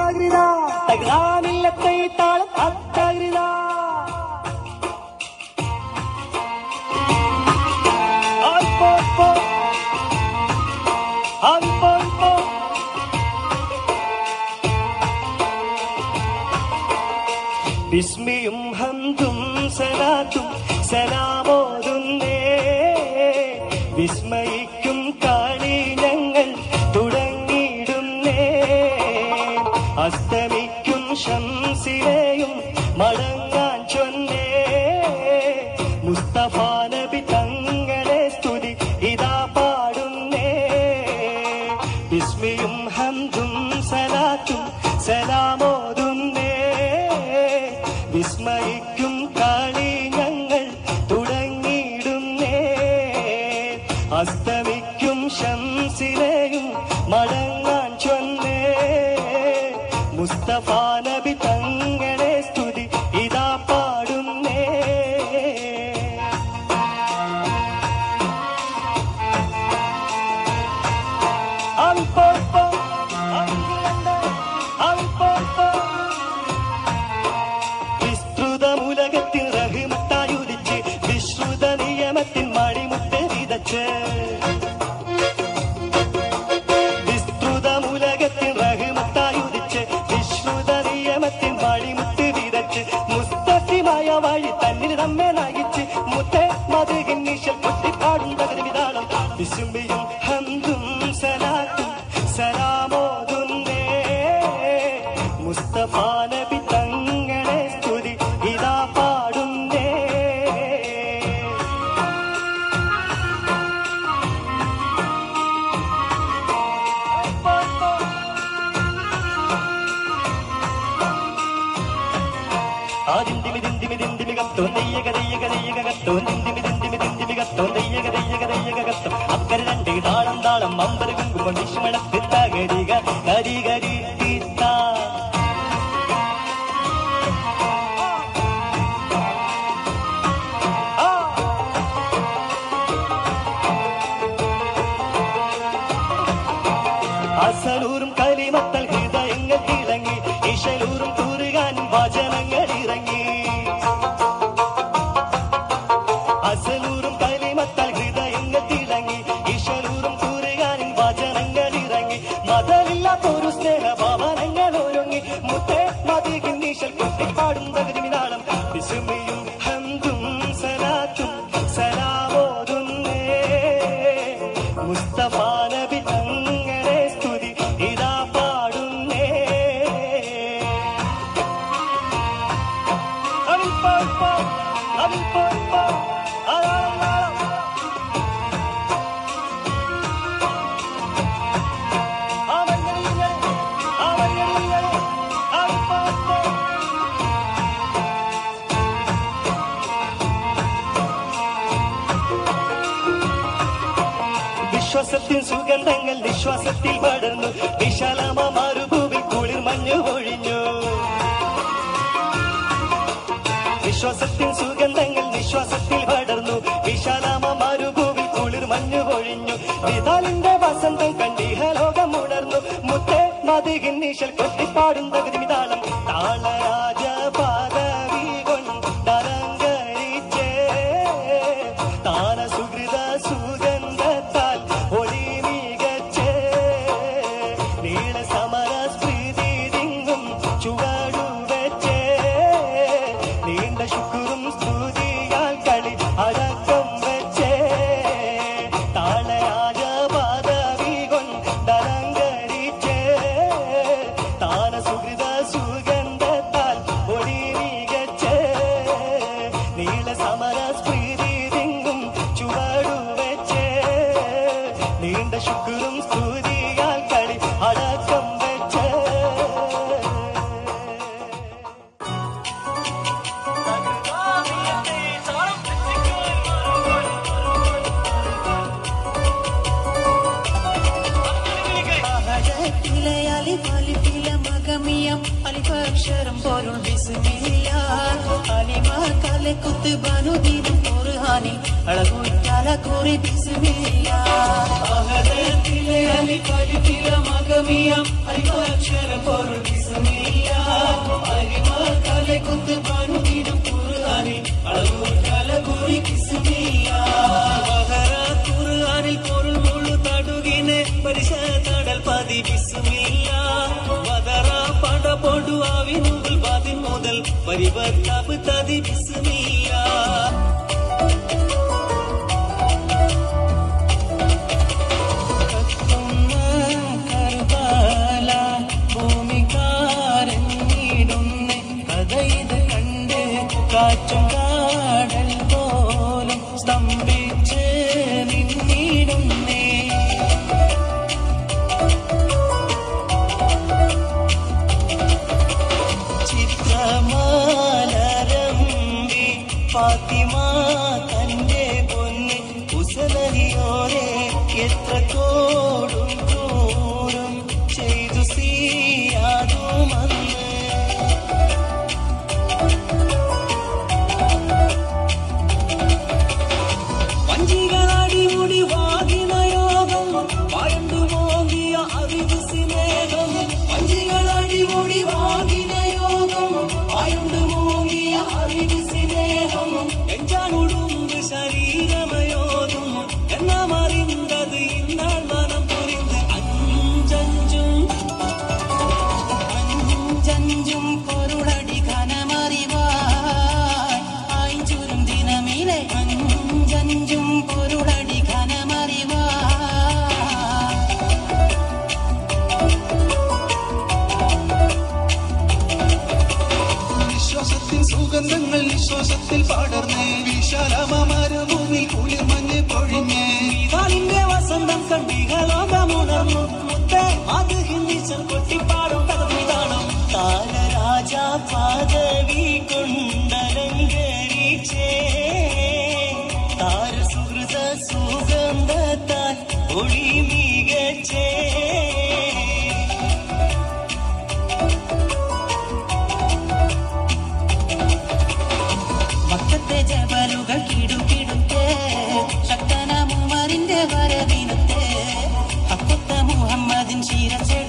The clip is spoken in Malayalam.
അത്താകൃത തകരാനില്ലത്തെ താളം അത്താകൃത ബിസ്മിയും ഹംദും സലാത്തും സലാമോതുന്നേ വിസ്മയിക്കും കളി ഞങ്ങൾ തുടങ്ങിയിടുന്നേ അസ്തമിക്കും ശംസിലെയും മടങ്ങാൻ ചൊന്നേ മുസ്തഫ നബി തങ്ങളെ സ്തുതി ഇതാ പാടുന്നേ ബിസ്മിയും ഹംദും സലാത്തും സലാമോതുന്നേ വിസ്മയിക്കും കളി ഞങ്ങൾ തുടങ്ങിയിടുന്നേ അസ്തമിക്കും ശംസിലെയും മടങ്ങാൻ ചൊന്നേ മുസ്തഫ നബി തങ്ങളെ സ്തുതി ഇതാ പാടുന്നേ വിസ്തൃതമുലകത്തിൽ റഹ്മത്തായുദിച്ച് വിശ്രുത നിയമത്തിൻ മണിമുത്ത് വിതച്ച് വിസ്തൃതമുലകത്തിൽ റഹ്മത്തായുദിച്ച് വിശ്രുത നിയമത്തിൻ മണിമുത്ത് വിതച്ച് മുസ്തഫിമായ വഴി തന്നിൽ നമ്മെ നയിച്ച് മുത്തേ മധുകിൻ നിശൽ പൊട്ടിപ്പാടും തകരുവിതാളം വിസുമ്പിയും ഹംദും സലാത്തും സലാമോതുന്നേ മുസ്തഫ നബി തങ്ങളെ സ്തുതി ഇതാ പാടുന്നേ അക്കര രണ്ട് താളം താളം അമ്പത് കുങ്കുമം വിഷ്മണത്ത് തകരിക കരി കരി തീത്ത അസലൂറും കലിമത്തൽ ഹൃദയങ്ങൾ തിളങ്ങി ഇശലൂറും കൂറുകാനും വചനങ്ങൾ ഇറങ്ങി അസലൂറും കലിമത്തൽ ഹൃദയങ്ങൾ തിളങ്ങി ഇശലൂറും കൂറുകാനും വചനങ്ങൾ ഇറങ്ങി മതമില്ലാത്തൊരു സ്നേഹഭവനങ്ങൾ ഒരുങ്ങി മുത്തേ മതികിൻ നീശൽ കുട്ടിപ്പാടും തകരുമിനാളം വിസുമിയും ഹംദും സലാത്തും സലാമോതുന്നേ മുസ്തഫ നബി തങ്ങളെ സ്തുതി ഇതാ പാടുന്നേ വിശ്വാസത്തിൻ സുഗന്ധങ്ങൾ വിശ്വാസത്തിൽ പടർന്നു വിശാലമ മരുഭൂമിൽ കുളിർ മഞ്ഞു പൊഴിഞ്ഞു വിശ്വാസത്തിൻ സുഗന്ധങ്ങൾ വിശ്വാസത്തിൽ പടർന്നു വിശാലമ മരുഭൂമിൽ കുളിർ മഞ്ഞു പൊഴിഞ്ഞു വിതാലിന്റെ വസന്തം കണ്ടിഹലോകം ഉണർന്നു മുത്തേ മതികിൻ നീശൽ കൊട്ടിപ്പാടും തകരുമിതാളം താളരാജ പദവി കൊണ്ടലങ്കരിച്ചേ താന സുഹൃത സുഗന്ധത്താൽ ഒളി മികച്ചേ നീള സമര സ്മൃതി തിങ്ങും ചുവടുവെച്ചേ നീണ്ട ശുക്രും സ്തുതിയാൽ കളി അടക്കം വെച്ചേ താളരാജ പദവി കൊണ്ടലങ്കരിച്ചേ താന സുഹൃത സുഗന്ധത്താൽ ഒളി മികച്ചേ നീള സമര സ്മൃതി തിങ്ങും ചുവടുവെച്ചേ നീണ്ട ശുക്രും സ്തുതിയാൽ കളി അടക്കം വെച്ചേ അലിഫക്ഷരം പോലും ബിസ്മില്ല അലിമ കല കുത്തുബാനു ദീനും ഖുർആനിൽ അളകുറ്റാല കുറി ബിസ്മില്ല അഹദത്തിലെ അലി കരുത്തില മകമിയം അരിമക്ഷര പൊരുൾ വിസ്മില്ല അരിമ കലകുത്ത് പനുകിടും ഖുർആനിൽ അളവൂർ കലകുറി കിസ്മില്ല ഖുർആനിൽ പൊരുൾ മുഴു തടുകിനെ പരിശതടൽ പതി വിസ്മില്ല വദറ പടപൊടു ആവിനുകൾ പതിൻ മുതൽ പരിവർത്തബ് തതി വിസ്മില്ല കാറ്റും കാടൽ പോലും സ്തംഭിച്ച് നിന്നിടുന്നേ ചിത്രമാലരമ്പി ഫാത്തിമ തന്റെ പൊന്ന് കുസലരിയോരെ എത്ര കോടും ക്രൂരം ചെയ്തു സിയാതുമന്ന് ശരീരമയോതും എല്ലാം അറിന്തത് ഇന്നാൾ മനം പുരിந்து അഞ്ചഞ്ചും പൊരുളടി ഘനമറിവാൻ ആയിഞ്ചുരും ദിനമിലെ അഞ്ചഞ്ചും പൊരുളടി ഘനമറിവാൻ വിശ്വാസത്തിൻ സുഗന്ധങ്ങൾ നിശ്വാസത്തിൽ പടർന്നേ വിശാലമരുഭൂമിൽ കുളിർമഞ്ഞ് പൊഴിഞ്ഞേ ഇതാലിന്റെ വസന്തം കണ്ടികളോകമുണർന്നു മുത്തേ അത് ഹിന്ദിച്ചൽ കൊട്ടിപ്പാടും കഥമിതാണോ താരരാജ പദവി കൊണ്ടലങ്കരിച്ചേ താര സുഹൃത സുഗന്ധത്താൽ ഒളി മികച്ചേ മക്കത്തെ ജബലുകൾ കിടുകിടുത്തേ ശക്തന മൂമറിന്റെ വരവിനത്തെ ഹക്കത്തെ മുഹമ്മദിൻ ശിരസെ